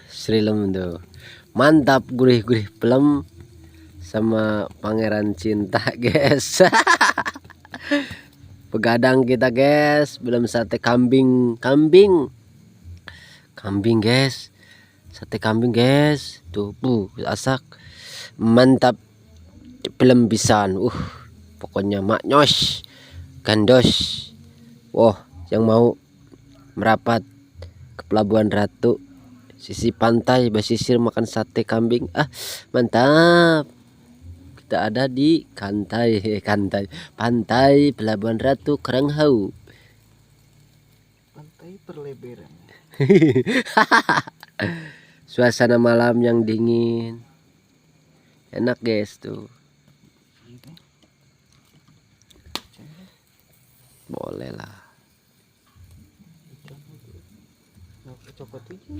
Srilem tuh. Mantap, gurih-gurih plem sama pangeran cinta, guys. Begadang kita, guys. Belum sate kambing, guys. Sate kambing, guys. Tuh, asak. Mantap. Plem pisan. Pokoknya maknyos. Gandos. Wah, yang mau merapat ke Pelabuhan Ratu, sisi pantai, basisir makan sate kambing, mantap. Kita ada di pantai Pelabuhan Ratu Karanghau. Pantai Perleberan. Suasana malam yang dingin, enak, guys. Tuh boleh lah. Copot itu